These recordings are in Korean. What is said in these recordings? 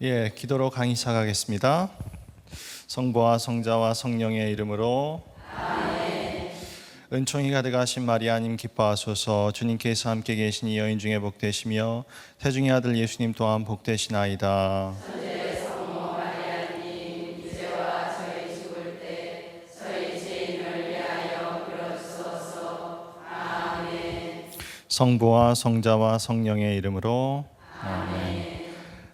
기도로 강의 시작하겠습니다. 성부와 성자와 성령의 이름으로 아멘. 은총이 가득하신 마리아님 기뻐하소서. 주님께서 함께 계신 이 여인 중에 복되시며 태중의 아들 예수님 또한 복되시나이다. 성부와 성자와 성령의 이름으로 아멘.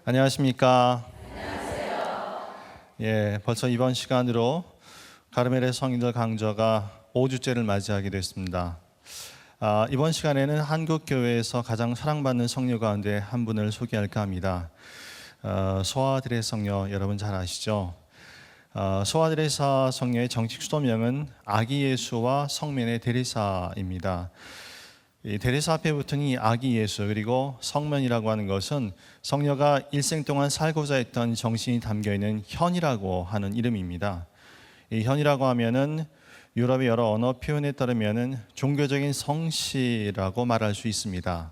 안녕하십니까? 안녕하세요. 벌써 이번 시간으로 가르멜의 성인들 강좌가 5주째를 맞이하게 됐습니다. 이번 시간에는 한국 교회에서 가장 사랑받는 성녀 가운데 한 분을 소개할까 합니다. 소아드레 성녀 여러분 잘 아시죠? 소아드레사 성녀의 정식 수도명은 아기 예수와 성면의 데레사입니다. 이 데레사 앞에 붙은 이 아기 예수 그리고 성면이라고 하는 것은 성녀가 일생 동안 살고자 했던 정신이 담겨있는 현이라고 하는 이름입니다. 이 현이라고 하면은 유럽의 여러 언어 표현에 따르면은 종교적인 성씨라고 말할 수 있습니다.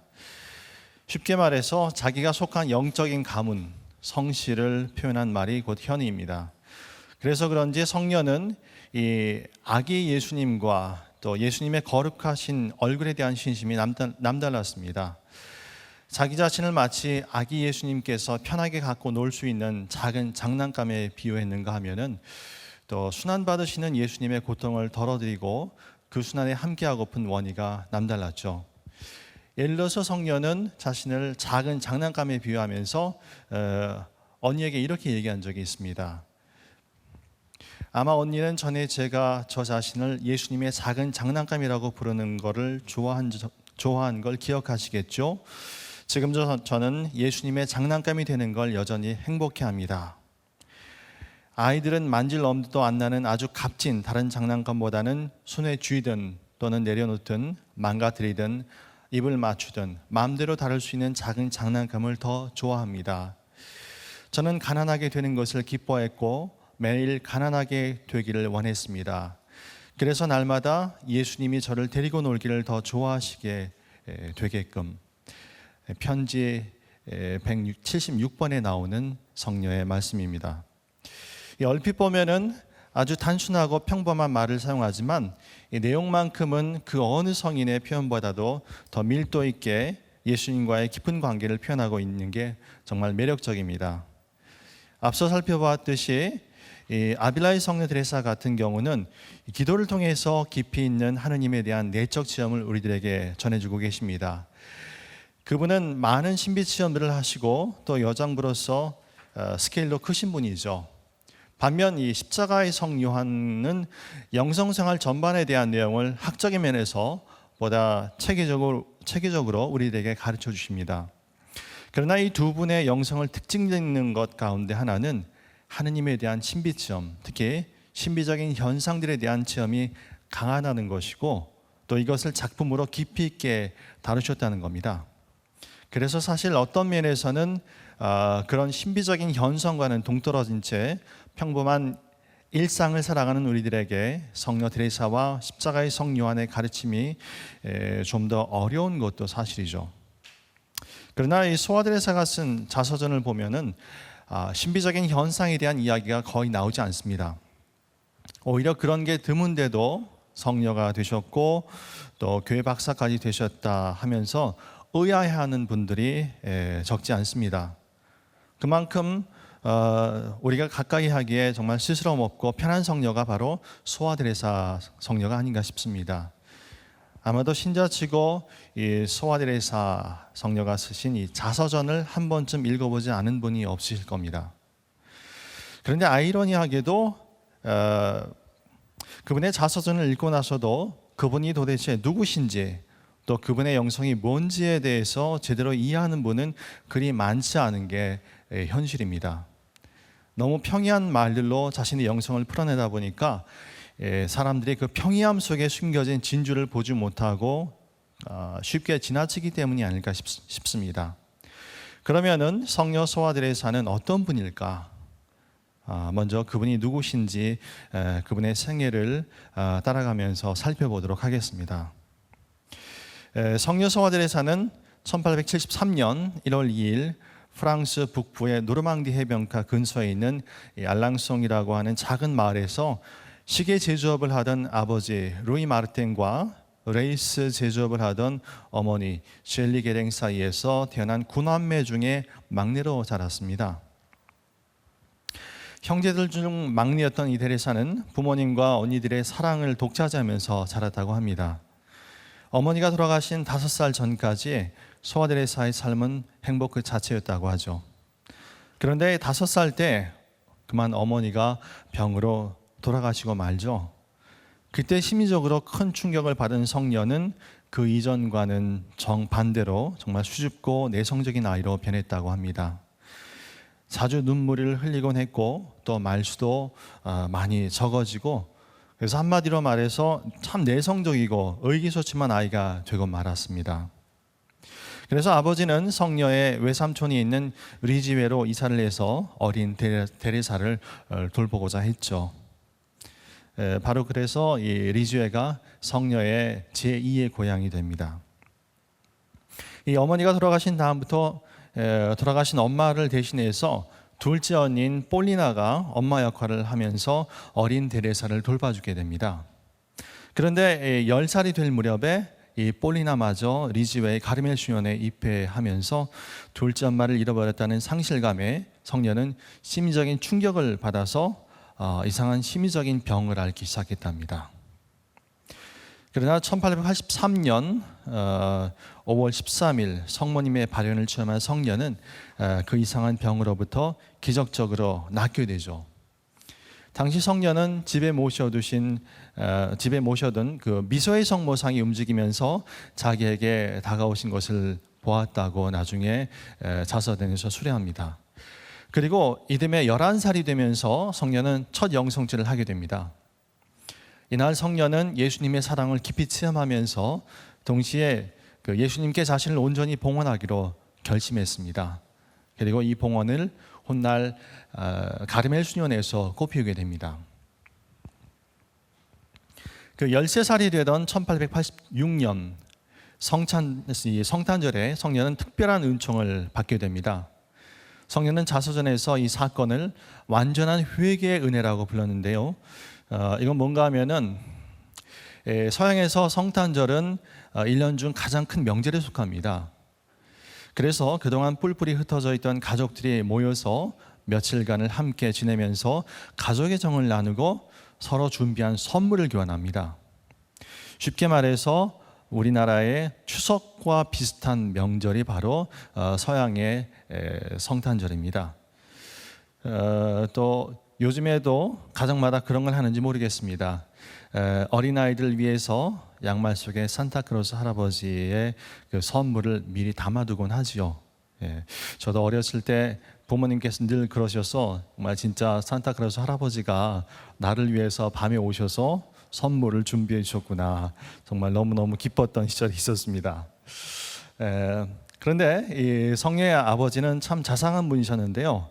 쉽게 말해서 자기가 속한 영적인 가문, 성씨를 표현한 말이 곧 현이입니다. 그래서 그런지 성녀는 이 아기 예수님과 또 예수님의 거룩하신 얼굴에 대한 신심이 남달랐습니다. 자기 자신을 마치 아기 예수님께서 편하게 갖고 놀 수 있는 작은 장난감에 비유했는가 하면은 또 순환 받으시는 예수님의 고통을 덜어드리고 그 순환에 함께하고픈 원의가 남달랐죠. 예를 들어서 성녀는 자신을 작은 장난감에 비유하면서 언니에게 이렇게 얘기한 적이 있습니다. 아마 언니는 전에 제가 저 자신을 예수님의 작은 장난감이라고 부르는 것을 좋아한 걸 기억하시겠죠? 지금 저는 예수님의 장난감이 되는 걸 여전히 행복해합니다. 아이들은 만질 엄두도 안 나는 아주 값진 다른 장난감보다는 손에 쥐든 또는 내려놓든 망가뜨리든 입을 맞추든 마음대로 다룰 수 있는 작은 장난감을 더 좋아합니다. 저는 가난하게 되는 것을 기뻐했고 매일 가난하게 되기를 원했습니다. 그래서 날마다 예수님이 저를 데리고 놀기를 더 좋아하시게 되게끔 편지 176번에 나오는 성녀의 말씀입니다. 얼핏 보면은 아주 단순하고 평범한 말을 사용하지만 이 내용만큼은 그 어느 성인의 표현보다도 더 밀도 있게 예수님과의 깊은 관계를 표현하고 있는 게 정말 매력적입니다. 앞서 살펴보았듯이 이 아빌라의 성녀 데레사 같은 경우는 기도를 통해서 깊이 있는 하느님에 대한 내적 체험을 우리들에게 전해주고 계십니다. 그분은 많은 신비 체험들을 하시고 또 여장부로서 스케일도 크신 분이죠. 반면 이 십자가의 성 요한은 영성생활 전반에 대한 내용을 학적인 면에서 보다 체계적으로 우리들에게 가르쳐 주십니다. 그러나 이 두 분의 영성을 특징짓는 것 가운데 하나는 하느님에 대한 신비 체험, 특히 신비적인 현상들에 대한 체험이 강하다는 것이고 또 이것을 작품으로 깊이 있게 다루셨다는 겁니다. 그래서 사실 어떤 면에서는 그런 신비적인 현상과는 동떨어진 채 평범한 일상을 살아가는 우리들에게 성녀 데레사와 십자가의 성 요한의 가르침이 좀 더 어려운 것도 사실이죠. 그러나 이 소아 데레사가 쓴 자서전을 보면은 신비적인 현상에 대한 이야기가 거의 나오지 않습니다. 오히려 그런 게 드문데도 성녀가 되셨고 또 교회 박사까지 되셨다 하면서 의아해하는 분들이 적지 않습니다. 그만큼 우리가 가까이 하기에 정말 스스럼 없고 편한 성녀가 바로 소아 데레사 성녀가 아닌가 싶습니다. 아마도 신자치고 이 소아 데레사 성녀가 쓰신 이 자서전을 한 번쯤 읽어보지 않은 분이 없으실 겁니다. 그런데 아이러니하게도 그분의 자서전을 읽고 나서도 그분이 도대체 누구신지 또 그분의 영성이 뭔지에 대해서 제대로 이해하는 분은 그리 많지 않은 게 현실입니다. 너무 평이한 말들로 자신의 영성을 풀어내다 보니까 사람들이 그 평이함 속에 숨겨진 진주를 보지 못하고 쉽게 지나치기 때문이 아닐까 싶습니다. 그러면은 성녀 소아 데레사는 어떤 분일까? 먼저 그분이 누구신지 그분의 생애를 따라가면서 살펴보도록 하겠습니다. 성녀 소아 데레사는 1873년 1월 2일 프랑스 북부의 노르망디 해변가 근처에 있는 이 알랑송이라고 하는 작은 마을에서 시계 제조업을 하던 아버지 루이 마르텐과 레이스 제조업을 하던 어머니 젤리 게랭 사이에서 태어난 구남매 중에 막내로 자랐습니다. 형제들 중 막내였던 이 데레사는 부모님과 언니들의 사랑을 독차지하면서 자랐다고 합니다. 어머니가 돌아가신 5살 전까지 소아 데레사의 삶은 행복 그 자체였다고 하죠. 그런데 5살 때 그만 어머니가 병으로 돌아가시고 말죠. 그때 심리적으로 큰 충격을 받은 성녀는 그 이전과는 정반대로 정말 수줍고 내성적인 아이로 변했다고 합니다. 자주 눈물을 흘리곤 했고 또 말수도 많이 적어지고, 그래서 한마디로 말해서 참 내성적이고 의기소침한 아이가 되고 말았습니다. 그래서 아버지는 성녀의 외삼촌이 있는 리지웨로 이사를 해서 어린 데레사를 돌보고자 했죠. 바로 그래서 이 리즈웨가 성녀의 제2의 고향이 됩니다. 이 어머니가 돌아가신 다음부터 돌아가신 엄마를 대신해서 둘째 언니인 폴리나가 엄마 역할을 하면서 어린 데레사를 돌봐주게 됩니다. 그런데 10살이 될 무렵에 이 폴리나마저 리즈웨의 가르멜 수련에 입회하면서 둘째 엄마를 잃어버렸다는 상실감에 성녀는 심리적인 충격을 받아서 이상한 심리적인 병을 앓기 시작했답니다. 그러나 1883년 5월 13일 성모님의 발현을 체험한 성녀는 그 이상한 병으로부터 기적적으로 낫게 되죠. 당시 성녀는 집에 모셔둔 그 미소의 성모상이 움직이면서 자기에게 다가오신 것을 보았다고 나중에 자서전에서 수레합니다. 그리고 이듬해 11살이 되면서 성녀는 첫 영성질을 하게 됩니다. 이날 성녀는 예수님의 사랑을 깊이 체험하면서 동시에 그 예수님께 자신을 온전히 봉헌하기로 결심했습니다. 그리고 이 봉헌을 훗날 가르멜 수련에서 꽃피우게 됩니다. 그 13살이 되던 1886년 성탄절에 성녀는 특별한 은총을 받게 됩니다. 성녀는 자서전에서 이 사건을 완전한 회개의 은혜라고 불렀는데요. 이건 뭔가 하면은 서양에서 성탄절은 1년 중 가장 큰 명절에 속합니다. 그래서 그동안 뿔뿔이 흩어져 있던 가족들이 모여서 며칠간을 함께 지내면서 가족의 정을 나누고 서로 준비한 선물을 교환합니다. 쉽게 말해서 우리나라의 추석과 비슷한 명절이 바로 서양의 성탄절입니다. 또 요즘에도 가정마다 그런 걸 하는지 모르겠습니다. 어린아이들 위해서 양말 속에 산타크로스 할아버지의 그 선물을 미리 담아두곤 하지요. 저도 어렸을 때 부모님께서 늘 그러셔서 정말 진짜 산타크로스 할아버지가 나를 위해서 밤에 오셔서 선물을 준비해 주셨구나, 정말 너무너무 기뻤던 시절이 있었습니다. 그런데 이 성녀의 아버지는 참 자상한 분이셨는데요.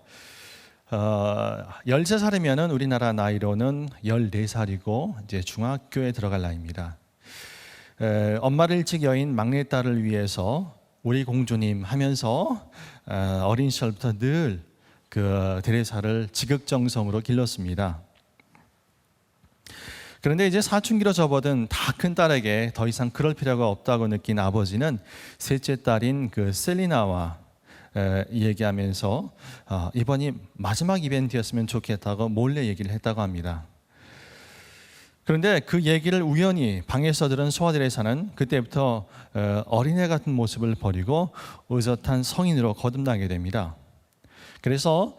13살이면 우리나라 나이로는 14살이고 이제 중학교에 들어갈 나이입니다. 엄마를 일찍 여인 막내딸을 위해서 우리 공주님 하면서 어린 시절부터 늘 그 데레사를 지극정성으로 길렀습니다. 그런데 이제 사춘기로 접어든 다 큰 딸에게 더 이상 그럴 필요가 없다고 느낀 아버지는 셋째 딸인 그 셀리나와 얘기하면서 이번이 마지막 이벤트였으면 좋겠다고 몰래 얘기를 했다고 합니다. 그런데 그 얘기를 우연히 방에서 들은 소아 데레사는 그때부터 어린애 같은 모습을 버리고 의젓한 성인으로 거듭나게 됩니다. 그래서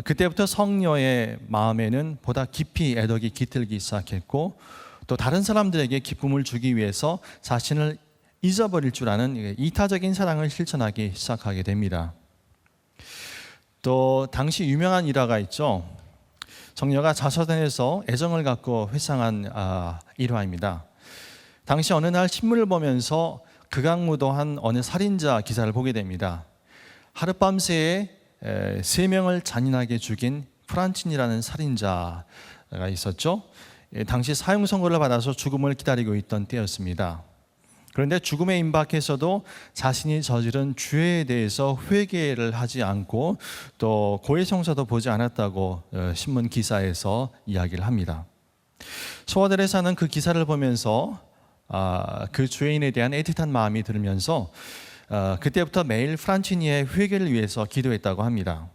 그때부터 성녀의 마음에는 보다 깊이 애덕이 깃들기 시작했고, 또 다른 사람들에게 기쁨을 주기 위해서 자신을 잊어버릴 줄 아는 이타적인 사랑을 실천하기 시작하게 됩니다. 또 당시 유명한 일화가 있죠. 성녀가 자서전에서 애정을 갖고 회상한 일화입니다. 당시 어느 날 신문을 보면서 극악무도한 어느 살인자 기사를 보게 됩니다. 하룻밤새에 3명을 잔인하게 죽인 프란친이라는 살인자가 있었죠. 당시 사형 선고를 받아서 죽음을 기다리고 있던 때였습니다. 그런데 죽음에 임박해서도 자신이 저지른 죄에 대해서 회개를 하지 않고 또 고해성사도 보지 않았다고 신문 기사에서 이야기를 합니다. 소아데레사는 그 기사를 보면서 그 죄인에 대한 애틋한 마음이 들면서 그때부터 매일 프란치니의 회개를 위해서 기도했다고 합니다.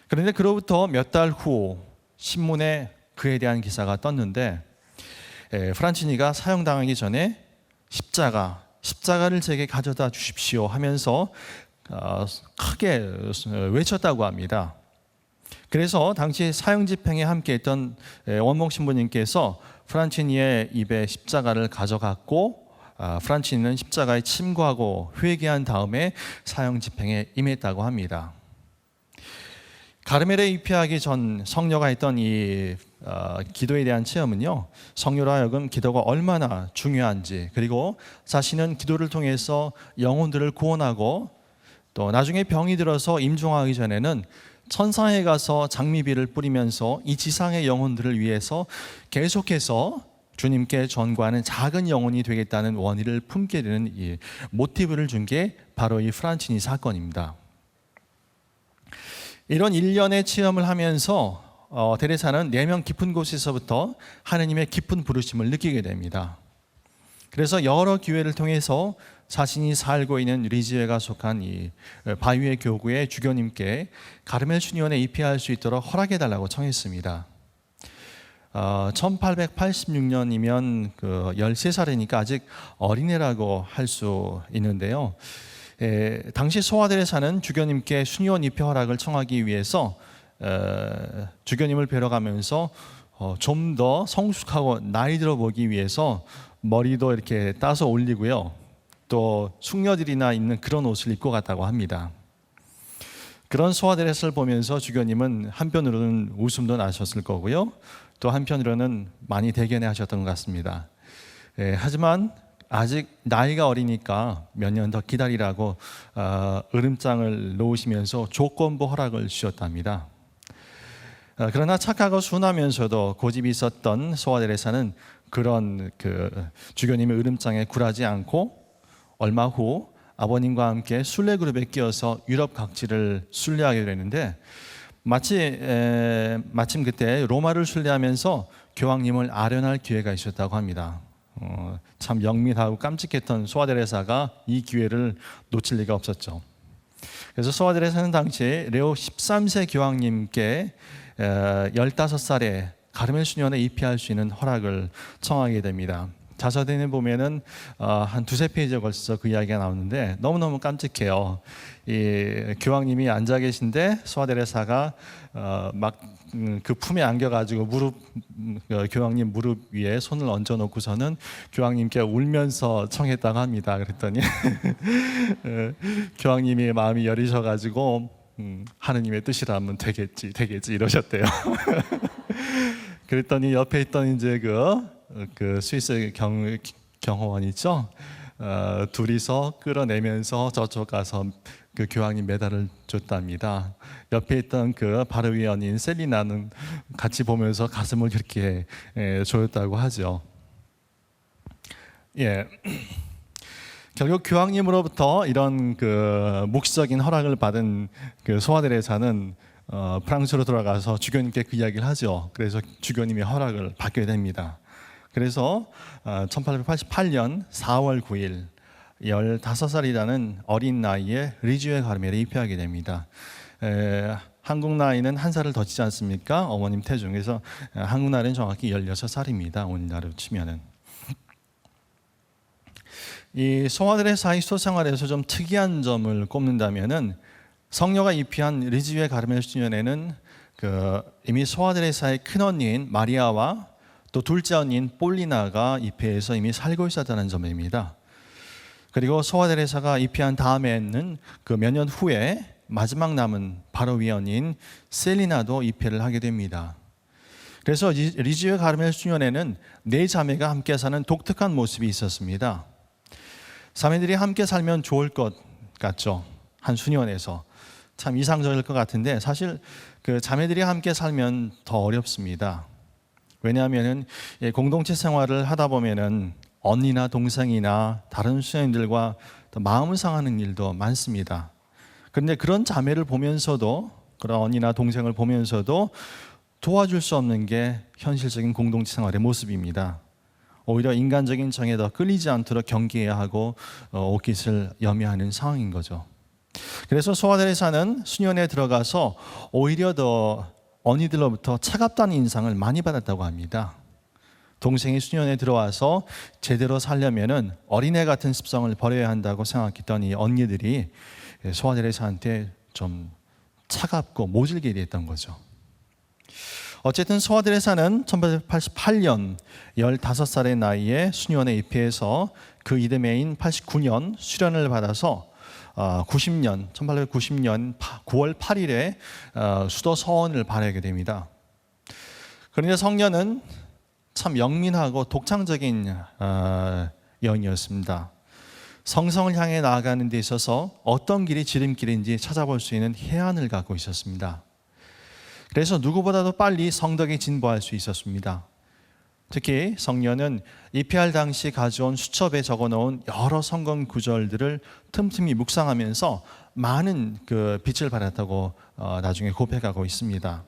그런데 그로부터 몇 달 후 신문에 그에 대한 기사가 떴는데 프란치니가 사형당하기 전에 십자가를 제게 가져다 주십시오 하면서 크게 외쳤다고 합니다. 그래서 당시 사형 집행에 함께했던 원목 신부님께서 프란치니의 입에 십자가를 가져갔고 프란치니는 십자가에 침구하고 회개한 다음에 사형 집행에 임했다고 합니다. 가르멜에 입회하기 전 성녀가 했던 이 기도에 대한 체험은요, 성녀로 하여금 기도가 얼마나 중요한지, 그리고 자신은 기도를 통해서 영혼들을 구원하고 또 나중에 병이 들어서 임종하기 전에는 천상에 가서 장미비를 뿌리면서 이 지상의 영혼들을 위해서 계속해서 주님께 전구하는 작은 영혼이 되겠다는 원의를 품게 되는 이 모티브를 준 게 바로 이 프란치니 사건입니다. 이런 일련의 체험을 하면서 데레사는 내면 깊은 곳에서부터 하느님의 깊은 부르심을 느끼게 됩니다. 그래서 여러 기회를 통해서 자신이 살고 있는 리지에가 속한 이 바위의 교구의 주교님께 가르멜 수녀원에 입회할 수 있도록 허락해달라고 청했습니다. 1886년이면 13살이니까 아직 어린애라고 할 수 있는데요. 당시 소아데레사는 주교님께 수녀원 입회 허락을 청하기 위해서 주교님을 뵈러 가면서 좀 더 성숙하고 나이 들어 보기 위해서 머리도 이렇게 따서 올리고요, 또 숙녀들이나 입는 그런 옷을 입고 갔다고 합니다. 그런 소아데레사를 보면서 주교님은 한편으로는 웃음도 나셨을 거고요, 또 한편으로는 많이 대견해 하셨던 것 같습니다. 하지만 아직 나이가 어리니까 몇 년 더 기다리라고 으름장을 놓으시면서 조건부 허락을 주셨답니다. 그러나 착하고 순하면서도 고집이 있었던 소아데레사는 그런 주교님의 으름장에 굴하지 않고 얼마 후 아버님과 함께 순례 그룹에 끼어서 유럽 각지를 순례하게 되는데 마침 그때 로마를 순례하면서 교황님을 아련할 기회가 있었다고 합니다. 참 영민하고 깜찍했던 소아데레사가 이 기회를 놓칠 리가 없었죠. 그래서 소아데레사는 당시 레오 13세 교황님께 15살에 가르멜 수녀원에 입회할 수 있는 허락을 청하게 됩니다. 자서전에 보면은 한 두세 페이지에 걸쳐서 그 이야기가 나오는데 너무너무 깜찍해요. 이 교황님이 앉아 계신데 소아데레사가 막 그 품에 안겨가지고 교황님 무릎 위에 손을 얹어놓고서는 교황님께 울면서 청했다고 합니다. 그랬더니 교황님이 마음이 여리셔가지고 하느님의 뜻이라면 되겠지 이러셨대요. 그랬더니 옆에 있던 이제 그 스위스 경호원 있죠. 둘이서 끌어내면서 저쪽 가서 그 교황님 메달을 줬답니다. 옆에 있던 그 바르위원인 셀리나는 같이 보면서 가슴을 그렇게 조였다고 하죠. 결국 교황님으로부터 이런 묵시적인 허락을 받은 소아데레사는 프랑스로 돌아가서 주교님께 그 이야기를 하죠. 그래서 주교님의 허락을 받게 됩니다. 그래서 1888년 4월 9일 15살이라는 어린 나이에 리지오의 가르멜에 입회하게 됩니다. 한국 나이는 한 살을 더 치지 않습니까? 어머님 태중에서 한국 나이는 정확히 16살입니다. 오늘날로 치면은. 이 소아데레사의 수도생활에서 좀 특이한 점을 꼽는다면은 성녀가 입회한 리지오의 가르멜 수녀원에는 이미 소아데레사의 큰언니인 마리아와 또 둘째 언니인 폴리나가 입회해서 이미 살고 있었다는 점입니다. 그리고 소아데레사가 입회한 다음에는 몇 년 후에 마지막 남은 바로위원인 셀리나도 입회를 하게 됩니다. 그래서 리지오의 가르멜 수녀원에는 4자매가 함께 사는 독특한 모습이 있었습니다. 자매들이 함께 살면 좋을 것 같죠. 한 수녀원에서 참 이상적일 것 같은데 사실 그 자매들이 함께 살면 더 어렵습니다. 왜냐하면은 공동체 생활을 하다 보면은 언니나 동생이나 다른 수녀님들과 마음을 상하는 일도 많습니다. 그런데 그런 자매를 보면서도, 그런 언니나 동생을 보면서도 도와줄 수 없는 게 현실적인 공동체 생활의 모습입니다. 오히려 인간적인 정에 더 끌리지 않도록 경계해야 하고 옷깃을 염려하는 상황인 거죠. 그래서 소아테레사는 수련회에 들어가서 오히려 더 언니들로부터 차갑다는 인상을 많이 받았다고 합니다. 동생이 수련회에 들어와서 제대로 살려면은 어린애 같은 습성을 버려야 한다고 생각했던 이 언니들이 소아테레사한테 좀 차갑고 모질게 대했던 거죠. 어쨌든 소아테레사는 1888년 15살의 나이에 수련회에 입회해서 그 이듬해인 89년 수련을 받아서 1890년 9월 8일에 수도 서원을 발하게 됩니다. 그런데 성녀는 참 영민하고 독창적인 여인이었습니다. 성성을 향해 나아가는 데 있어서 어떤 길이 지름길인지 찾아볼 수 있는 해안을 갖고 있었습니다. 그래서 누구보다도 빨리 성덕에 진보할 수 있었습니다. 특히 성녀는 입회할 당시 가져온 수첩에 적어놓은 여러 성경 구절들을 틈틈이 묵상하면서 많은 그 빛을 발했다고 나중에 고백하고 있습니다.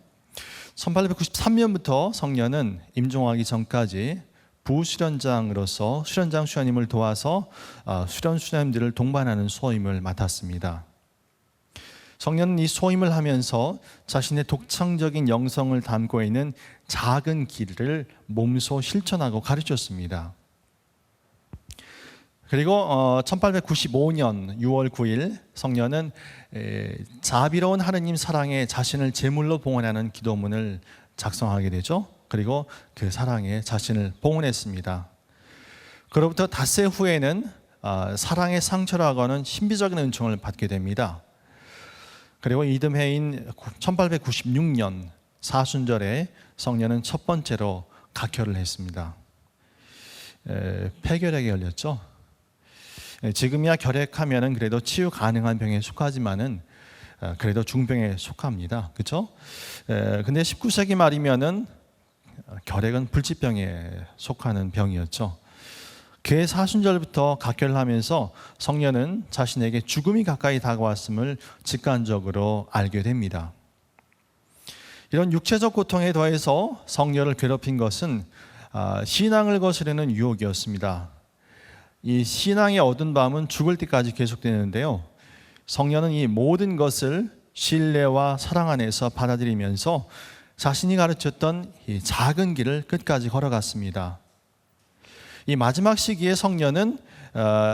1893년부터 성녀는 임종하기 전까지 부수련장으로서 수련장 수녀님을 도와서 수련 수녀님들을 동반하는 소임을 맡았습니다. 성녀는 이 소임을 하면서 자신의 독창적인 영성을 담고 있는 작은 길을 몸소 실천하고 가르쳤습니다. 그리고 1895년 6월 9일 성녀는 자비로운 하느님 사랑에 자신을 제물로 봉헌하는 기도문을 작성하게 되죠. 그리고 그 사랑에 자신을 봉헌했습니다. 그로부터 닷새 후에는 사랑의 상처라고 하는 신비적인 은총을 받게 됩니다. 그리고 이듬해인 1896년 사순절에 성녀는 첫 번째로 각혈을 했습니다. 폐결핵에 걸렸죠. 지금이야 결핵하면은 그래도 치유 가능한 병에 속하지만은 그래도 중병에 속합니다. 그렇죠? 근데 19세기 말이면은 결핵은 불치병에 속하는 병이었죠. 그해 사순절부터 각혈을 하면서 성녀는 자신에게 죽음이 가까이 다가왔음을 직관적으로 알게 됩니다. 이런 육체적 고통에 더해서 성녀를 괴롭힌 것은 신앙을 거스르는 유혹이었습니다. 이 신앙의 어두운 밤은 죽을 때까지 계속되는데요. 성녀는 이 모든 것을 신뢰와 사랑 안에서 받아들이면서 자신이 가르쳤던 이 작은 길을 끝까지 걸어갔습니다. 이 마지막 시기에 성녀는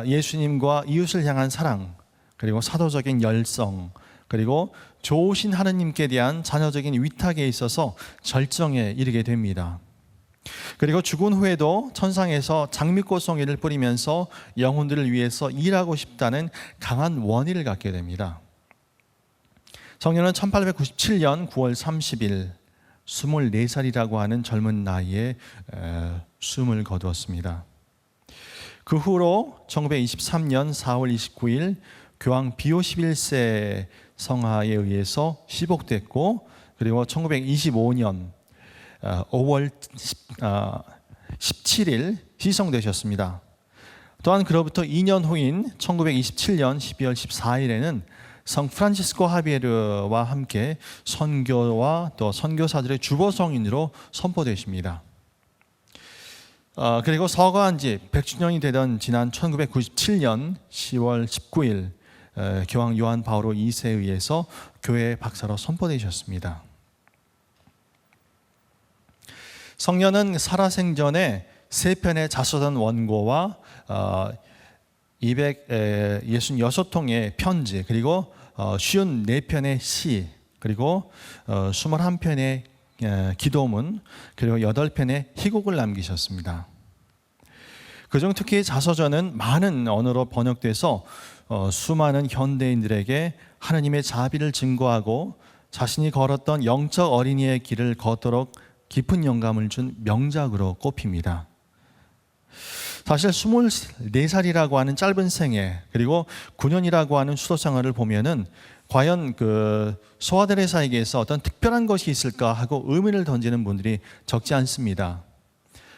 예수님과 이웃을 향한 사랑, 그리고 사도적인 열성, 그리고 좋으신 하느님께 대한 자녀적인 위탁에 있어서 절정에 이르게 됩니다. 그리고 죽은 후에도 천상에서 장미꽃 송이를 뿌리면서 영혼들을 위해서 일하고 싶다는 강한 원의를 갖게 됩니다. 성녀는 1897년 9월 30일 24살이라고 하는 젊은 나이에 숨을 거두었습니다. 그 후로 1923년 4월 29일 교황 비오 11세 성하에 의해서 시복됐고, 그리고 1925년 5월 17일 희송되셨습니다. 또한 그로부터 2년 후인 1927년 12월 14일에는 성 프란치스코 하비에르와 함께 선교와 또 선교사들의 주보 성인으로 선포되십니다. 그리고 서거한 지 100주년이 되던 지난 1997년 10월 19일 교황 요한 바오로 2세에 의해서 교회 박사로 선포되셨습니다. 성녀는 살아생전에 3편의 자서전 원고와 266통의 편지, 그리고 54편의 시, 그리고 21편의 기도문, 그리고 8편의 희곡을 남기셨습니다. 그중 특히 자서전은 많은 언어로 번역돼서 수많은 현대인들에게 하느님의 자비를 증거하고 자신이 걸었던 영적 어린이의 길을 걷도록 깊은 영감을 준 명작으로 꼽힙니다. 사실 24살이라고 하는 짧은 생애, 그리고 9년이라고 하는 수도 생활을 보면은 과연 그 소아테레사에게서 어떤 특별한 것이 있을까 하고 의문을 던지는 분들이 적지 않습니다.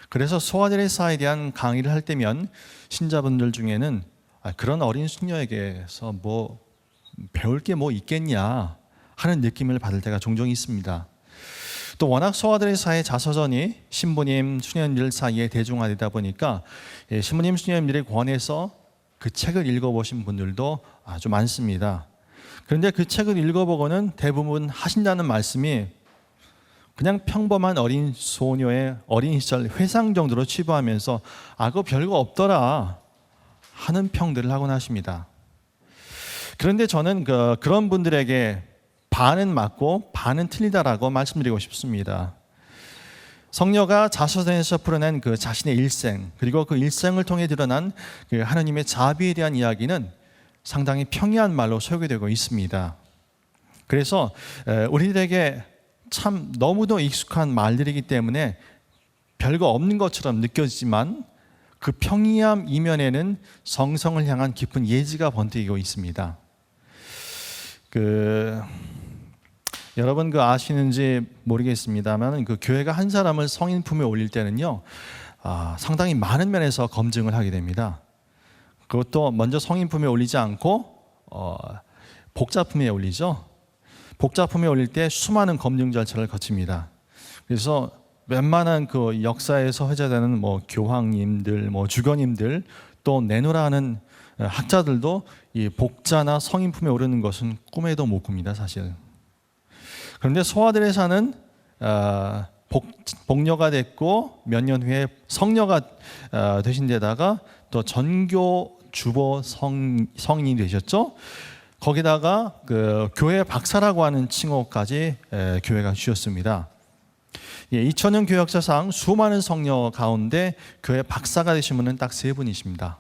그래서 소아데레사에 대한 강의를 할 때면 신자분들 중에는 그런 어린 수녀에게서 뭐 배울 게 뭐 있겠냐 하는 느낌을 받을 때가 종종 있습니다. 또 워낙 소아데레사의 자서전이 신부님, 수녀님들 사이에 대중화되다 보니까 신부님, 수녀님들이 권해서 그 책을 읽어보신 분들도 아주 많습니다. 그런데 그 책을 읽어보고는 대부분 하신다는 말씀이 그냥 평범한 어린 소녀의 어린 시절 회상 정도로 치부하면서 그거 별거 없더라 하는 평들을 하곤 하십니다. 그런데 저는 그런 분들에게 반은 맞고 반은 틀리다라고 말씀드리고 싶습니다. 성녀가 자서전에서 풀어낸 그 자신의 일생, 그리고 그 일생을 통해 드러난 그 하나님의 자비에 대한 이야기는 상당히 평이한 말로 소개되고 있습니다. 그래서 우리들에게 참 너무도 익숙한 말들이기 때문에 별거 없는 것처럼 느껴지지만 그 평이함 이면에는 성성을 향한 깊은 예지가 번뜩이고 있습니다. 여러분 아시는지 모르겠습니다만 그 교회가 한 사람을 성인 품에 올릴 때는요 상당히 많은 면에서 검증을 하게 됩니다. 그것도 먼저 성인 품에 올리지 않고 복자 품에 올리죠. 복자 품에 올릴 때 수많은 검증 절차를 거칩니다. 그래서 웬만한 그 역사에서 회자되는 뭐 교황님들, 뭐 주교님들 또 내노라 하는 학자들도 이 복자나 성인 품에 오르는 것은 꿈에도 못 꿉니다, 사실. 그런데 소아데레사는 복녀가 됐고 몇 년 후에 성녀가 되신 데다가 또 전교 주보 성인이 되셨죠. 거기다가 그 교회 박사라고 하는 칭호까지 교회가 주셨습니다. 2000년 교회 역사상 수많은 성녀 가운데 교회 박사가 되신 분은 딱 세 분이십니다.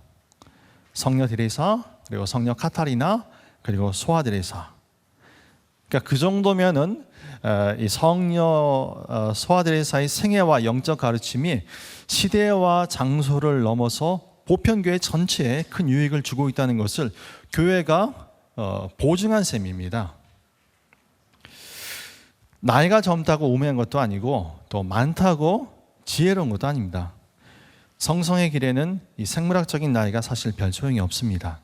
성녀 데레사, 그리고 성녀 카타리나, 그리고 소아데레사. 그러니까 그 정도면은 이 성녀 소아데레사의 생애와 영적 가르침이 시대와 장소를 넘어서 보편교회 전체에 큰 유익을 주고 있다는 것을 교회가 보증한 셈입니다. 나이가 젊다고 우매한 것도 아니고 또 많다고 지혜로운 것도 아닙니다. 성성의 길에는 이 생물학적인 나이가 사실 별 소용이 없습니다.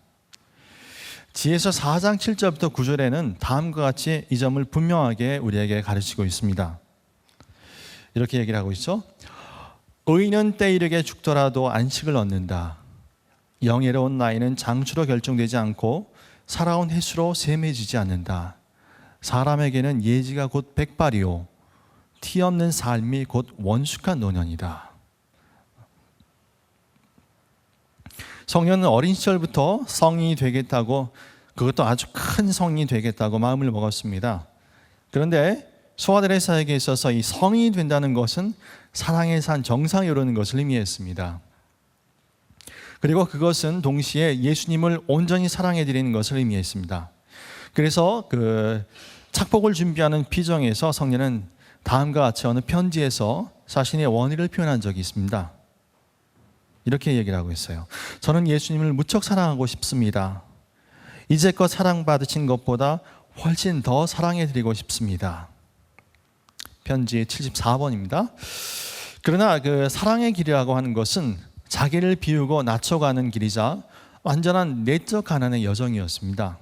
지혜서 4장 7절부터 9절에는 다음과 같이 이 점을 분명하게 우리에게 가르치고 있습니다. 이렇게 얘기를 하고 있죠. 의인은 때 이르게 죽더라도 안식을 얻는다. 영예로운 나이는 장수로 결정되지 않고 살아온 횟수로 셈해지지 않는다. 사람에게는 예지가 곧 백발이요 티 없는 삶이 곧 원숙한 노년이다. 성녀는 어린 시절부터 성인이 되겠다고, 그것도 아주 큰 성인이 되겠다고 마음을 먹었습니다. 그런데 소아데레사에게 있어서 이 성인이 된다는 것은 사랑의 산 정상에 오르는 것을 의미했습니다. 그리고 그것은 동시에 예수님을 온전히 사랑해 드리는 것을 의미했습니다. 그래서 그 착복을 준비하는 피정에서 성녀는 다음과 같이 어느 편지에서 자신의 원의를 표현한 적이 있습니다. 이렇게 얘기를 하고 있어요. 저는 예수님을 무척 사랑하고 싶습니다. 이제껏 사랑받으신 것보다 훨씬 더 사랑해 드리고 싶습니다. 편지 74번입니다. 그러나 그 사랑의 길이라고 하는 것은 자기를 비우고 낮춰가는 길이자 완전한 내적 가난의 여정이었습니다.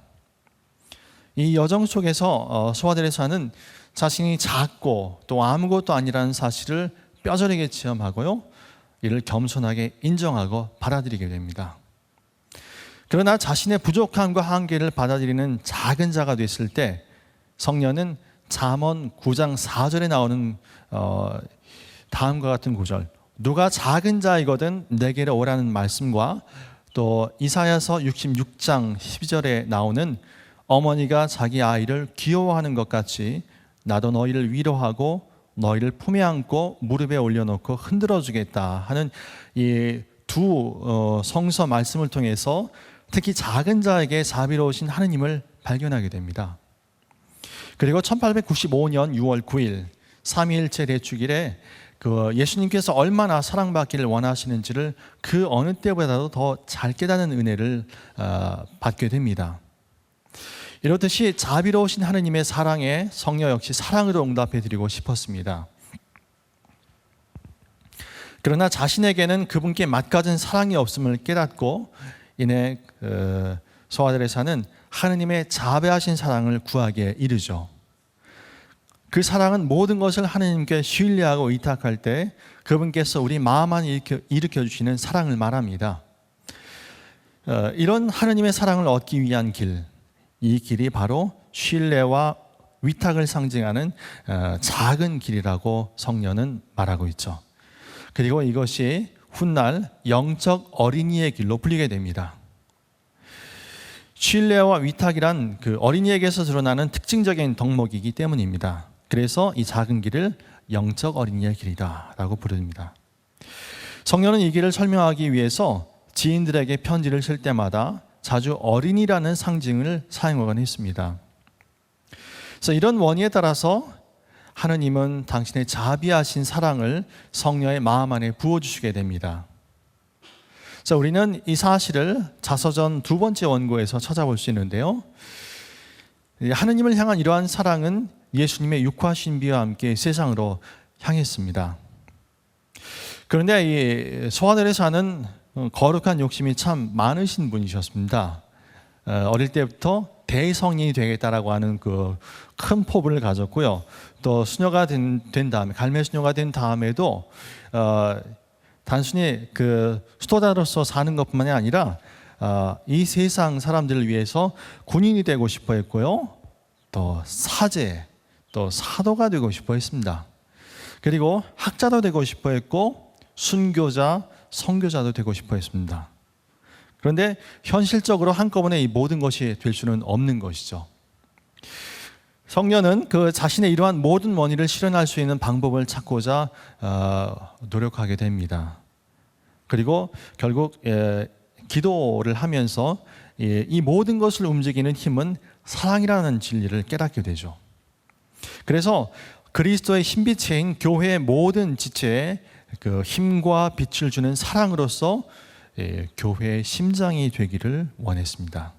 이 여정 속에서 소아데레사는 자신이 작고 또 아무것도 아니라는 사실을 뼈저리게 체험하고요, 이를 겸손하게 인정하고 받아들이게 됩니다. 그러나 자신의 부족함과 한계를 받아들이는 작은 자가 됐을 때 성녀는 잠언 9장 4절에 나오는 다음과 같은 구절, 누가 작은 자이거든 내게로 오라는 말씀과 또 이사야서 66장 12절에 나오는 어머니가 자기 아이를 귀여워하는 것 같이 나도 너희를 위로하고 너희를 품에 안고 무릎에 올려놓고 흔들어 주겠다 하는 이 두 성서 말씀을 통해서 특히 작은 자에게 자비로우신 하느님을 발견하게 됩니다. 그리고 1895년 6월 9일 삼위일체 대축일에 그 예수님께서 얼마나 사랑받기를 원하시는지를 그 어느 때보다도 더 잘 깨닫는 은혜를 받게 됩니다. 이렇듯이 자비로우신 하느님의 사랑에 성녀 역시 사랑으로 응답해 드리고 싶었습니다. 그러나 자신에게는 그분께 맞가진 사랑이 없음을 깨닫고 이내 소아 데레사는 하느님의 자비하신 사랑을 구하기에 이르죠. 그 사랑은 모든 것을 하느님께 신뢰하고 의탁할 때 그분께서 우리 마음 안에 일으켜 주시는 사랑을 말합니다. 이런 하느님의 사랑을 얻기 위한 길, 이 길이 바로 신뢰와 위탁을 상징하는 작은 길이라고 성령은 말하고 있죠. 그리고 이것이 훗날 영적 어린이의 길로 불리게 됩니다. 신뢰와 위탁이란 그 어린이에게서 드러나는 특징적인 덕목이기 때문입니다. 그래서 이 작은 길을 영적 어린이의 길이다라고 부릅니다. 성령은 이 길을 설명하기 위해서 지인들에게 편지를 쓸 때마다 자주 어린이라는 상징을 사용하곤 했습니다. 그래서 이런 원리에 따라서 하느님은 당신의 자비하신 사랑을 성녀의 마음 안에 부어주시게 됩니다. 그래서 우리는 이 사실을 자서전 2번째 원고에서 찾아볼 수 있는데요. 하느님을 향한 이러한 사랑은 예수님의 육화 신비와 함께 세상으로 향했습니다. 그런데 이 소아 데레사는 거룩한 욕심이 참 많으신 분이셨습니다. 어릴 때부터 대성인이 되겠다라고 하는 그 큰 포부를 가졌고요. 또 수녀가 된 다음에, 갈매 수녀가 된 다음에도 단순히 그 수도자로서 사는 것뿐만이 아니라 이 세상 사람들을 위해서 군인이 되고 싶어 했고요. 또 사제, 또 사도가 되고 싶어 했습니다. 그리고 학자도 되고 싶어 했고 순교자, 선교자도 되고 싶어 했습니다. 그런데 현실적으로 한꺼번에 이 모든 것이 될 수는 없는 것이죠. 성녀는 그 자신의 이러한 모든 원의를 실현할 수 있는 방법을 찾고자 노력하게 됩니다. 그리고 결국 기도를 하면서 이 모든 것을 움직이는 힘은 사랑이라는 진리를 깨닫게 되죠. 그래서 그리스도의 신비체인 교회의 모든 지체에 그 힘과 빛을 주는 사랑으로서 교회의 심장이 되기를 원했습니다.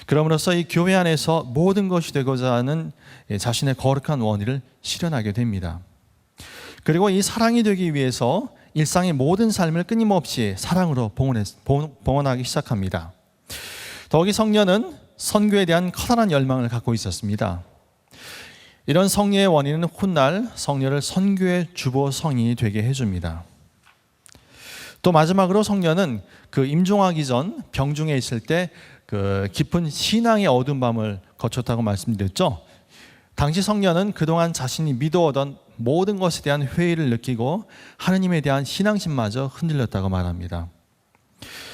그럼으로써 이 교회 안에서 모든 것이 되고자 하는 자신의 거룩한 원의를 실현하게 됩니다. 그리고 이 사랑이 되기 위해서 일상의 모든 삶을 끊임없이 사랑으로 봉헌하기 시작합니다. 더욱이 성녀는 선교에 대한 커다란 열망을 갖고 있었습니다. 이런 성녀의 원인은 훗날 성녀를 선교의 주보 성인이 되게 해줍니다. 또 마지막으로 성녀는 그 임종하기 전 병중에 있을 때 그 깊은 신앙의 어두운 밤을 거쳤다고 말씀드렸죠. 당시 성녀는 그동안 자신이 믿어오던 모든 것에 대한 회의를 느끼고 하느님에 대한 신앙심마저 흔들렸다고 말합니다.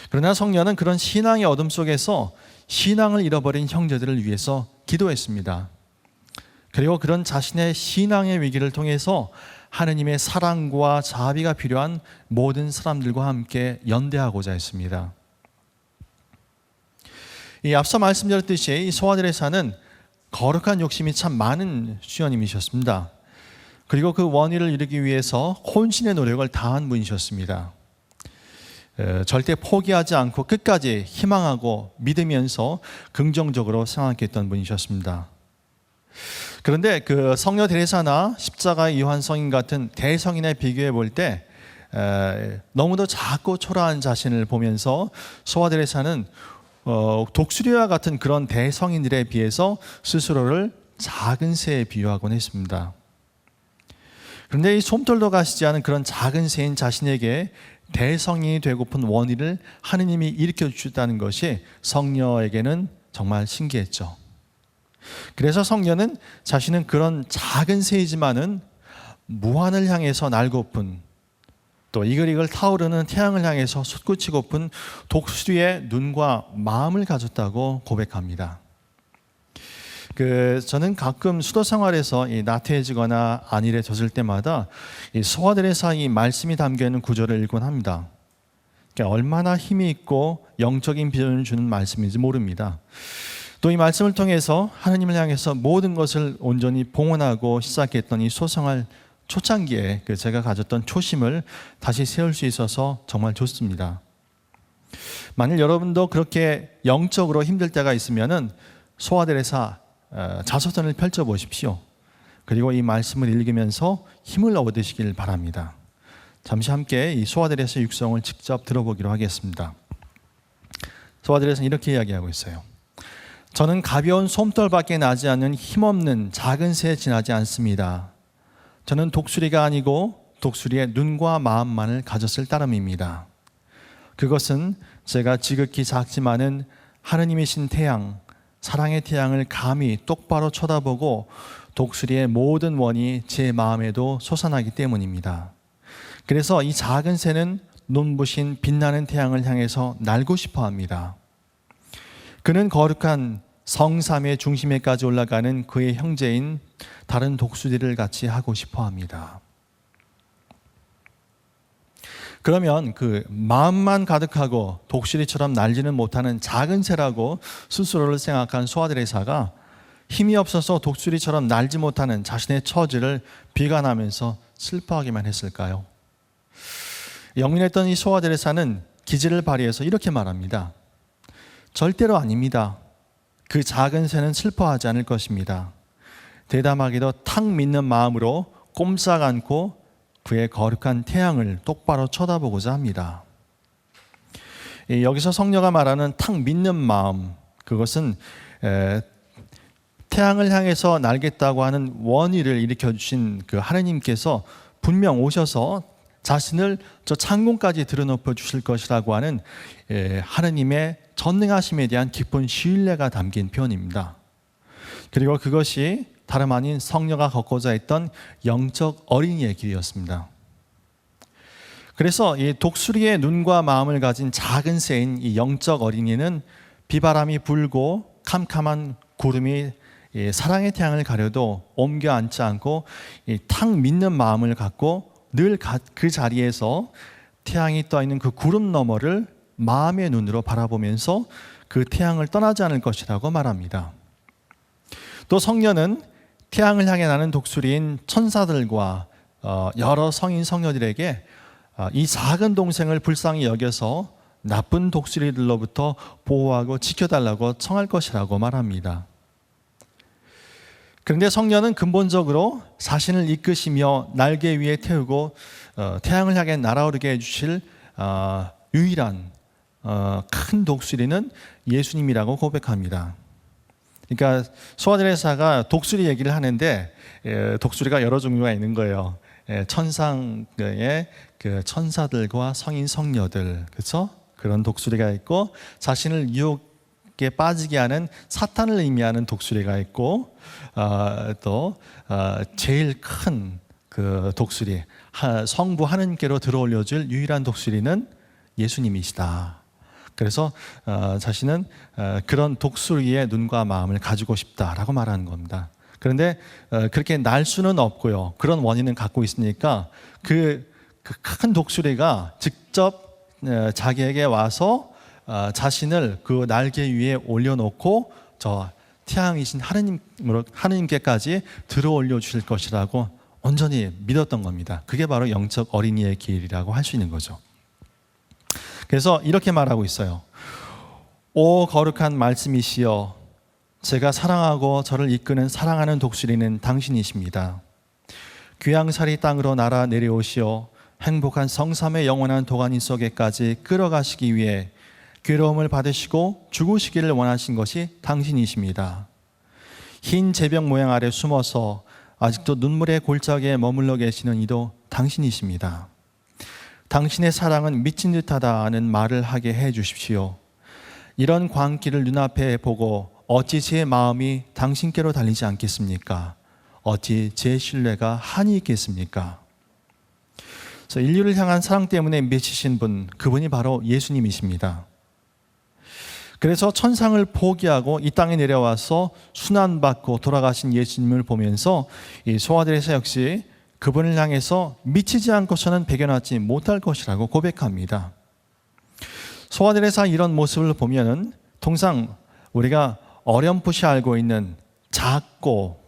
그러나 성녀는 그런 신앙의 어둠 속에서 신앙을 잃어버린 형제들을 위해서 기도했습니다. 그리고 그런 자신의 신앙의 위기를 통해서 하느님의 사랑과 자비가 필요한 모든 사람들과 함께 연대하고자 했습니다. 이 앞서 말씀드렸듯이 이 소아 데레사는 거룩한 욕심이 참 많은 수녀님이셨습니다. 그리고 그 원의를 이루기 위해서 혼신의 노력을 다한 분이셨습니다. 절대 포기하지 않고 끝까지 희망하고 믿으면서 긍정적으로 생각했던 분이셨습니다. 그런데 그 성녀 데레사나 십자가의 요한 성인 같은 대성인에 비교해 볼 때 너무도 작고 초라한 자신을 보면서 소아 데레사는 독수리와 같은 그런 대성인들에 비해서 스스로를 작은 새에 비유하곤 했습니다. 그런데 이 솜털도 가시지 않은 그런 작은 새인 자신에게 대성인이 되고픈 원의를 하느님이 일으켜 주셨다는 것이 성녀에게는 정말 신기했죠. 그래서 성녀는 자신은 그런 작은 새이지만은 무한을 향해서 날고픈, 또 이글이글 타오르는 태양을 향해서 솟구치고픈 독수리의 눈과 마음을 가졌다고 고백합니다. 저는 가끔 수도 생활에서 나태해지거나 안일해 졌을 때마다 이 소아 데레사 이 말씀이 담겨 있는 구절을 읽곤 합니다. 얼마나 힘이 있고 영적인 비전을 주는 말씀인지 모릅니다. 또 이 말씀을 통해서 하느님을 향해서 모든 것을 온전히 봉헌하고 시작했던 이 소생활 초창기에 제가 가졌던 초심을 다시 세울 수 있어서 정말 좋습니다. 만일 여러분도 그렇게 영적으로 힘들 때가 있으면은 소아 데레사 자서전을 펼쳐 보십시오. 그리고 이 말씀을 읽으면서 힘을 얻으시길 바랍니다. 잠시 함께 이 소아들에서 육성을 직접 들어보기로 하겠습니다. 소아들에서는 이렇게 이야기하고 있어요. 저는 가벼운 솜털밖에 나지 않는 힘없는 작은 새에 지나지 않습니다. 저는 독수리가 아니고 독수리의 눈과 마음만을 가졌을 따름입니다. 그것은 제가 지극히 작지만은 하느님이신 태양, 사랑의 태양을 감히 똑바로 쳐다보고 독수리의 모든 원이 제 마음에도 솟아나기 때문입니다. 그래서 이 작은 새는 눈부신 빛나는 태양을 향해서 날고 싶어 합니다. 그는 거룩한 성삼의 중심에까지 올라가는 그의 형제인 다른 독수리를 같이 하고 싶어 합니다. 그러면 그 마음만 가득하고 독수리처럼 날지는 못하는 작은 새라고 스스로를 생각한 소아드레사가 힘이 없어서 독수리처럼 날지 못하는 자신의 처지를 비관하면서 슬퍼하기만 했을까요? 영민했던 이 소아드레사는 기질을 발휘해서 이렇게 말합니다. 절대로 아닙니다. 그 작은 새는 슬퍼하지 않을 것입니다. 대담하게도 탁 믿는 마음으로 꼼짝 않고 그의 거룩한 태양을 똑바로 쳐다보고자 합니다. 여기서 성녀가 말하는 탁 믿는 마음, 그것은 태양을 향해서 날겠다고 하는 원의를 일으켜주신 그 하나님께서 분명 오셔서 자신을 저 창공까지 들여놓여 주실 것이라고 하는 하나님의 전능하심에 대한 깊은 신뢰가 담긴 표현입니다. 그리고 그것이 다름 아닌 성녀가 걷고자 했던 영적 어린이의 길이었습니다. 그래서 이 독수리의 눈과 마음을 가진 작은 새인 이 영적 어린이는 비바람이 불고 캄캄한 구름이 사랑의 태양을 가려도 옮겨 앉지 않고 탁 믿는 마음을 갖고 늘 그 자리에서 태양이 떠 있는 그 구름 너머를 마음의 눈으로 바라보면서 그 태양을 떠나지 않을 것이라고 말합니다. 또 성녀는 태양을 향해 나는 독수리인 천사들과 여러 성인 성녀들에게 이 작은 동생을 불쌍히 여겨서 나쁜 독수리들로부터 보호하고 지켜달라고 청할 것이라고 말합니다. 그런데 성녀는 근본적으로 자신을 이끄시며 날개 위에 태우고 태양을 향해 날아오르게 해주실 유일한 큰 독수리는 예수님이라고 고백합니다. 그러니까 소아드레사가 독수리 얘기를 하는데 독수리가 여러 종류가 있는 거예요. 천상의 그 천사들과 성인 성녀들, 그렇죠? 그런 독수리가 있고 자신을 유혹에 빠지게 하는 사탄을 의미하는 독수리가 있고 또 제일 큰 그 독수리, 성부 하느님께로 들어올려줄 유일한 독수리는 예수님이시다. 그래서 자신은 그런 독수리의 눈과 마음을 가지고 싶다라고 말하는 겁니다. 그런데 그렇게 날 수는 없고요. 그런 원인은 갖고 있으니까 그 큰 독수리가 직접 자기에게 와서 자신을 그 날개 위에 올려놓고 저 태양이신 하느님께까지 들어올려 주실 것이라고 온전히 믿었던 겁니다. 그게 바로 영적 어린이의 길이라고 할 수 있는 거죠. 그래서 이렇게 말하고 있어요. 오 거룩한 말씀이시여, 제가 사랑하고 저를 이끄는 사랑하는 독수리는 당신이십니다. 귀양살이 땅으로 날아 내려오시어 행복한 성삼의 영원한 도가니 속에까지 끌어가시기 위해 괴로움을 받으시고 죽으시기를 원하신 것이 당신이십니다. 흰 제병 모양 아래 숨어서 아직도 눈물의 골짜기에 머물러 계시는 이도 당신이십니다. 당신의 사랑은 미친 듯하다는 말을 하게 해 주십시오. 이런 광기를 눈앞에 보고 어찌 제 마음이 당신께로 달리지 않겠습니까? 어찌 제 신뢰가 한이 있겠습니까? 그래서 인류를 향한 사랑 때문에 미치신 분, 그분이 바로 예수님이십니다. 그래서 천상을 포기하고 이 땅에 내려와서 순환받고 돌아가신 예수님을 보면서 이 소아드레사 역시 그분을 향해서 미치지 않고서는 배겨나지 못할 것이라고 고백합니다. 소아드레사 이런 모습을 보면은 통상 우리가 어렴풋이 알고 있는 작고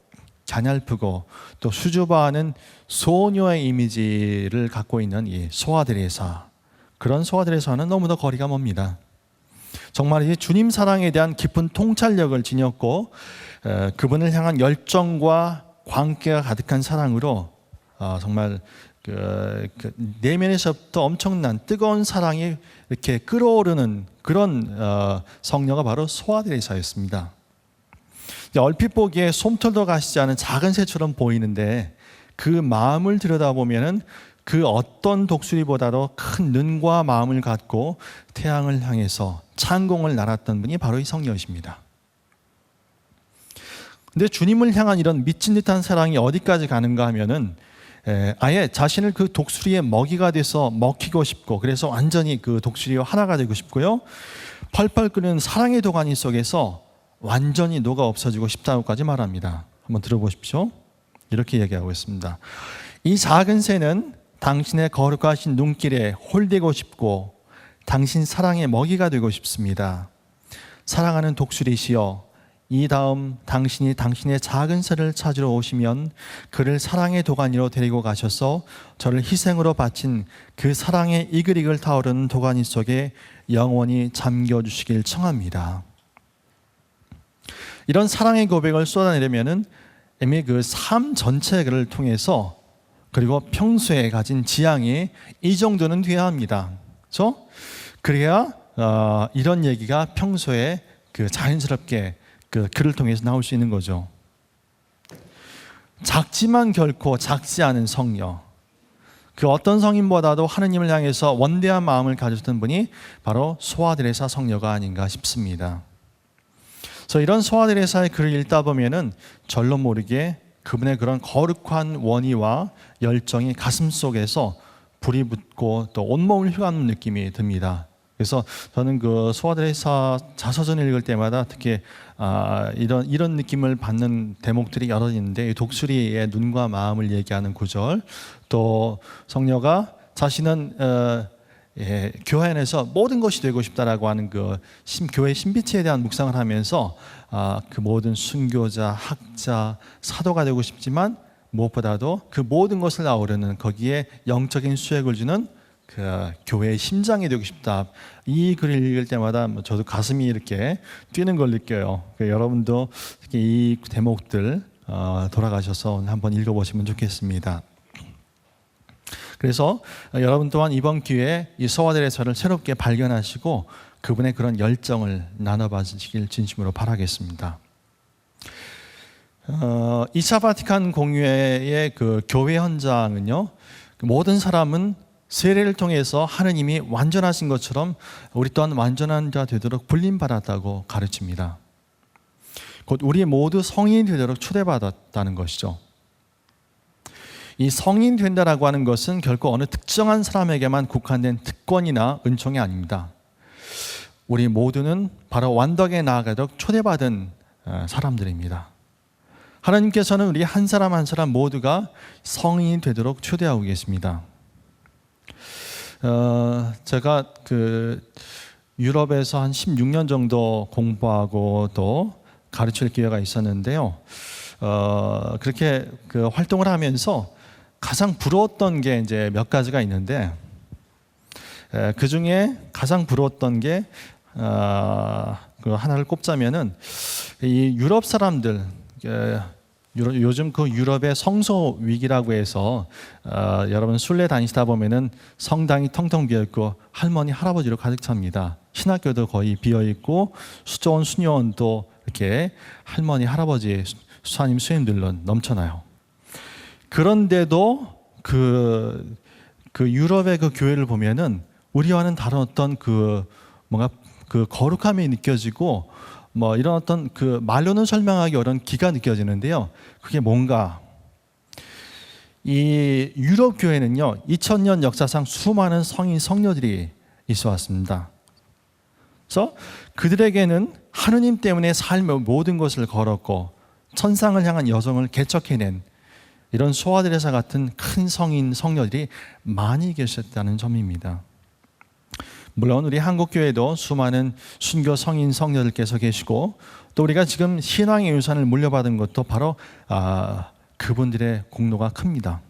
가냘프고 또 수줍어하는 소녀의 이미지를 갖고 있는 이 소아드레사, 그런 소아드레사는 너무나 거리가 멉니다. 정말 이 주님 사랑에 대한 깊은 통찰력을 지녔고 그분을 향한 열정과 광기가 가득한 사랑으로 정말 내면에서부터 엄청난 뜨거운 사랑이 이렇게 끓어오르는 그런 성녀가 바로 소아드레사였습니다. 얼핏 보기에 솜털도 가시지 않은 작은 새처럼 보이는데 그 마음을 들여다보면은 그 어떤 독수리보다도 큰 눈과 마음을 갖고 태양을 향해서 창공을 날았던 분이 바로 이 성녀이십니다. 근데 주님을 향한 이런 미친 듯한 사랑이 어디까지 가는가 하면은 아예 자신을 그 독수리의 먹이가 돼서 먹히고 싶고, 그래서 완전히 그 독수리와 하나가 되고 싶고요, 펄펄 끓는 사랑의 도가니 속에서 완전히 녹아 없어지고 싶다고까지 말합니다. 한번 들어보십시오. 이렇게 얘기하고 있습니다. 이 작은 새는 당신의 거룩하신 눈길에 홀되고 싶고 당신 사랑의 먹이가 되고 싶습니다. 사랑하는 독수리시여, 이 다음 당신이 당신의 작은 새를 찾으러 오시면 그를 사랑의 도가니로 데리고 가셔서 저를 희생으로 바친 그 사랑의 이글이글 타오르는 도가니 속에 영원히 잠겨주시길 청합니다. 이런 사랑의 고백을 쏟아내려면은 이미 그 삶 전체를 통해서, 그리고 평소에 가진 지향이 이 정도는 돼야 합니다. 그렇죠? 그래야 이런 얘기가 평소에 그 자연스럽게 그 글을 통해서 나올 수 있는 거죠. 작지만 결코 작지 않은 성녀, 그 어떤 성인보다도 하느님을 향해서 원대한 마음을 가졌던 분이 바로 소아드레사 성녀가 아닌가 싶습니다. 그래서 이런 소아드레사의 글을 읽다 보면은 절로 모르게 그분의 그런 거룩한 원의와 열정이 가슴 속에서 불이 붙고 또 온몸을 휘감는 느낌이 듭니다. 그래서 저는 그 소아드레사 자서전을 읽을 때마다 특히 이런 느낌을 받는 대목들이 여러 있는데, 독수리의 눈과 마음을 얘기하는 구절, 또 성녀가 자신은 교회 안에서 모든 것이 되고 싶다라고 하는 그 교회 신비치에 대한 묵상을 하면서 그 모든 순교자, 학자, 사도가 되고 싶지만 무엇보다도 그 모든 것을 아우르는 거기에 영적인 수액을 주는 그 교회의 심장이 되고 싶다. 이 글을 읽을 때마다 저도 가슴이 이렇게 뛰는 걸 느껴요. 여러분도 특히 이 대목들 돌아가셔서 한번 읽어보시면 좋겠습니다. 그래서 여러분 또한 이번 기회에 이 소아드레사를 새롭게 발견하시고 그분의 그런 열정을 나눠봐 주시길 진심으로 바라겠습니다. 2차 바티칸 공회의 그 교회 현장은요, 모든 사람은 세례를 통해서 하느님이 완전하신 것처럼 우리 또한 완전한 자 되도록 불림받았다고 가르칩니다. 곧 우리 모두 성인이 되도록 초대받았다는 것이죠. 이 성인 된다라고 하는 것은 결코 어느 특정한 사람에게만 국한된 특권이나 은총이 아닙니다. 우리 모두는 바로 완덕에 나아가도록 초대받은 사람들입니다. 하나님께서는 우리 한 사람 한 사람 모두가 성인이 되도록 초대하고 계십니다. 제가 그 유럽에서 한 16년 정도 공부하고 또 가르칠 기회가 있었는데요. 그렇게 그 활동을 하면서 가장 부러웠던 게 이제 몇 가지가 있는데, 그 중에 가장 부러웠던 게 그 하나를 꼽자면은 이 유럽 사람들, 요즘 그 유럽의 성소 위기라고 해서 여러분 순례 다니시다 보면은 성당이 텅텅 비어 있고 할머니 할아버지로 가득 찹니다. 신학교도 거의 비어 있고 수조원 수녀원도 이렇게 할머니 할아버지 수사님 수임들로 넘쳐나요. 그런데도 그 유럽의 그 교회를 보면은 우리와는 다른 어떤 그 뭔가 그 거룩함이 느껴지고 뭐 이런 어떤 그 말로는 설명하기 어려운 기가 느껴지는데요. 그게 뭔가, 이 유럽 교회는요 2000년 역사상 수많은 성인 성녀들이 있어 왔습니다. 그래서 그들에게는 하느님 때문에 삶의 모든 것을 걸었고 천상을 향한 여정을 개척해낸 이런 소아드레사 같은 큰 성인 성녀들이 많이 계셨다는 점입니다. 물론 우리 한국교회도 수많은 순교 성인 성녀들께서 계시고, 또 우리가 지금 신앙의 유산을 물려받은 것도 바로 그분들의 공로가 큽니다.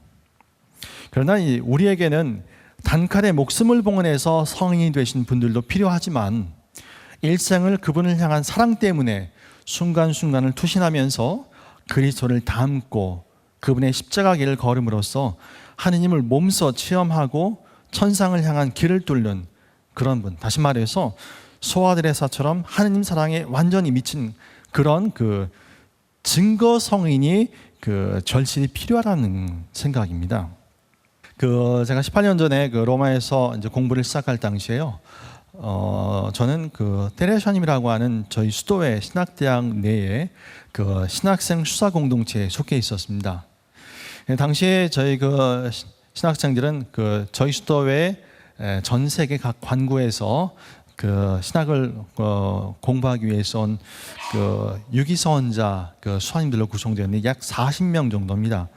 그러나 우리에게는 단칼에 목숨을 봉헌해서 성인이 되신 분들도 필요하지만, 일생을 그분을 향한 사랑 때문에 순간순간을 투신하면서 그리스도를 닮고 그분의 십자가 길을 걸음으로써 하느님을 몸소 체험하고 천상을 향한 길을 뚫는 그런 분, 다시 말해서 소아드레사처럼 하느님 사랑에 완전히 미친 그런 그 증거 성인이 그 절실히 필요하다는 생각입니다. 제가 18년 전에 그 로마에서 이제 공부를 시작할 당시에요. 저는 그 테레샤님이라고 하는 저희 수도회 신학대학 내에 그 신학생 수사 공동체에 속해 있었습니다. 당시에 저희 그 신학생들은 그 저희 수도회 전 세계 각 관구에서 그 신학을 공부하기 위해서 온 그 유기서원자 그 수학님들로 구성되었는데 약 40명 정도입니다.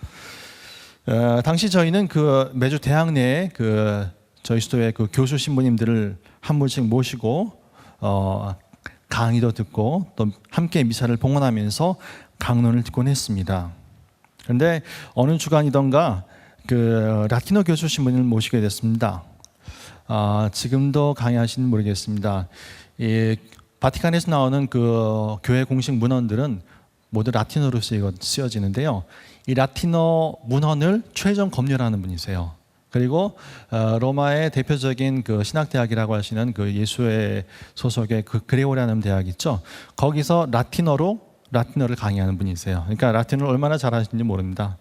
당시 저희는 그 매주 대학 내에 그 저희 수도회 그 교수 신부님들을 한 분씩 모시고 강의도 듣고 또 함께 미사를 봉헌하면서 강론을 듣곤 했습니다. 그런데 어느 주간이던가 그 라틴어 교수 신부님을 모시게 됐습니다. 지금도 강의하시는 모르겠습니다. 이 바티칸에서 나오는 그 교회 공식 문헌들은 모두 라틴어로 쓰여지는데요. 이 라틴어 문헌을 최종 검열하는 분이세요. 그리고 로마의 대표적인 그 신학대학이라고 하시는 그 예수회 소속의 그 그레고리안음 대학 있죠. 거기서 라틴어를 강의하는 분이세요. 그러니까 라틴어를 얼마나 잘하시는지 모릅니다.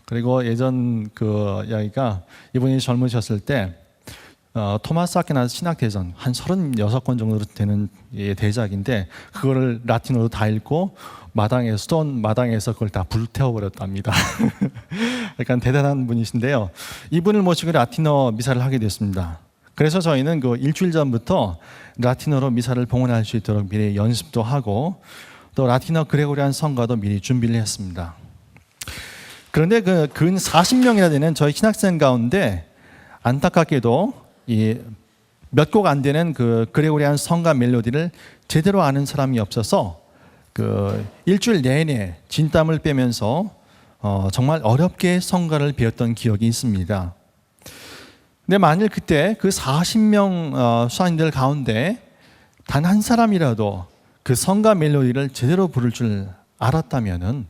그리고 예전 그 이야기가 이분이 젊으셨을 때 토마스 아퀴나스 신학대전 한 36권 정도 되는 대작인데 그거를 라틴어로 다 읽고 수도원 마당에서 그걸 다 불태워버렸답니다. 약간 대단한 분이신데요. 이분을 모시고 라틴어 미사를 하게 됐습니다. 그래서 저희는 그 일주일 전부터 라틴어로 미사를 봉헌할 수 있도록 미리 연습도 하고 또 라틴어 그레고리안 성가도 미리 준비를 했습니다. 그런데 그 근 40명이나 되는 저희 신학생 가운데 안타깝게도 이 몇 곡 안 되는 그 그레고리안 성가 멜로디를 제대로 아는 사람이 없어서 그 일주일 내내 진땀을 빼면서 정말 어렵게 성가를 배웠던 기억이 있습니다. 근데 만일 그때 그 40명 수학인들 가운데 단 한 사람이라도 그 성가 멜로디를 제대로 부를 줄 알았다면은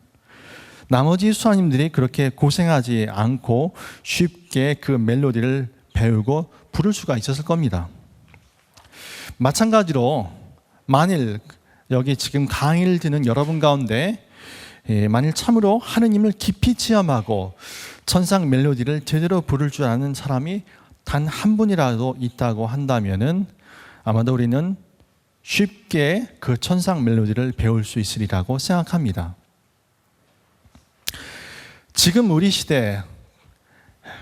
나머지 수학님들이 그렇게 고생하지 않고 쉽게 그 멜로디를 배우고 부를 수가 있었을 겁니다. 마찬가지로 만일 여기 지금 강의를 듣는 여러분 가운데 만일 참으로 하느님을 깊이 체험하고 천상 멜로디를 제대로 부를 줄 아는 사람이 단 한 분이라도 있다고 한다면은 아마도 우리는 쉽게 그 천상 멜로디를 배울 수 있으리라고 생각합니다. 지금 우리 시대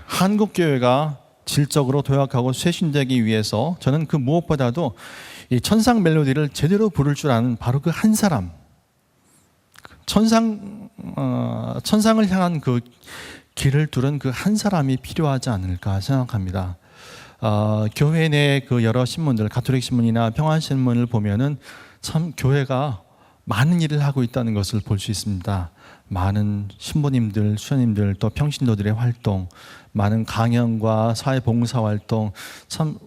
한국교회가 질적으로 도약하고 쇄신되기 위해서 저는 그 무엇보다도 이 천상 멜로디를 제대로 부를 줄 아는 바로 그 한 사람, 천상을 향한 그 길을 뚫은 그 한 사람이 필요하지 않을까 생각합니다. 교회 내 그 여러 신문들, 가톨릭 신문이나 평안 신문을 보면은 참 교회가 많은 일을 하고 있다는 것을 볼 수 있습니다. 많은 신부님들, 수녀님들, 또 평신도들의 활동, 많은 강연과 사회봉사 활동, 참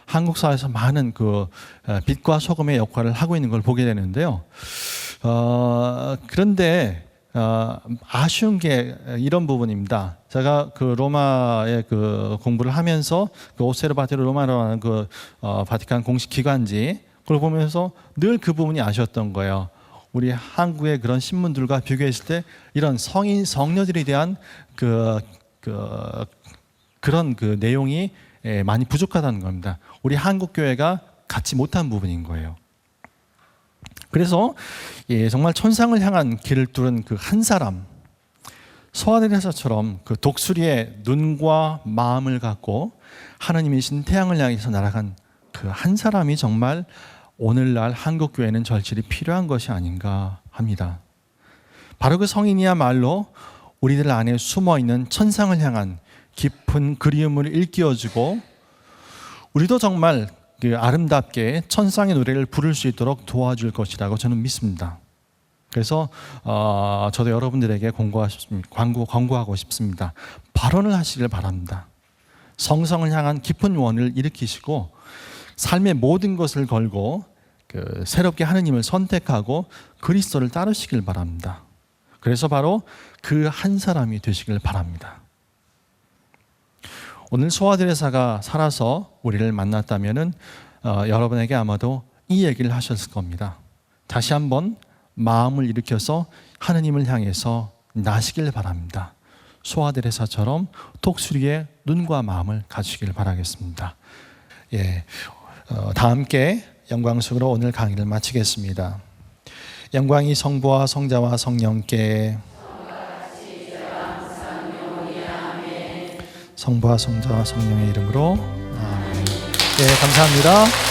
한국 사회에서 많은 그 빛과 소금의 역할을 하고 있는 걸 보게 되는데요. 그런데 아쉬운 게 이런 부분입니다. 제가 그 로마의 그 공부를 하면서 그 오세르바티르 로마노라는 그 바티칸 공식 기관지 그걸 보면서 늘 그 부분이 아쉬웠던 거예요. 우리 한국의 그런 신문들과 비교했을 때 이런 성인 성녀들에 대한 그런 그 내용이 많이 부족하다는 겁니다. 우리 한국 교회가 갖지 못한 부분인 거예요. 그래서 정말 천상을 향한 길을 뚫은 그 한 사람, 소아드레사처럼 그 독수리의 눈과 마음을 갖고 하나님이신 태양을 향해서 날아간 그 한 사람이 정말 오늘날 한국 교회는 절실히 필요한 것이 아닌가 합니다. 바로 그 성인이야말로 우리들 안에 숨어 있는 천상을 향한 깊은 그리움을 일깨워주고 우리도 정말 그 아름답게 천상의 노래를 부를 수 있도록 도와줄 것이라고 저는 믿습니다. 그래서 저도 여러분들에게 권고하고 싶습니다. 발언을 하시길 바랍니다. 성성을 향한 깊은 원을 일으키시고 삶의 모든 것을 걸고 새롭게 하느님을 선택하고 그리스도를 따르시길 바랍니다. 그래서 바로 그 한 사람이 되시길 바랍니다. 오늘 소아 데레사가 살아서 우리를 만났다면은 여러분에게 아마도 이 얘기를 하셨을 겁니다. 다시 한번 마음을 일으켜서 하느님을 향해서 나시길 바랍니다. 소아 데레사처럼 독수리의 눈과 마음을 가지시길 바라겠습니다. 다 함께 영광스러워 오늘 강의를 마치겠습니다. 영광이 성부와 성자와 성령께, 성부와 성자와 성령의 이름으로 아멘. 감사합니다.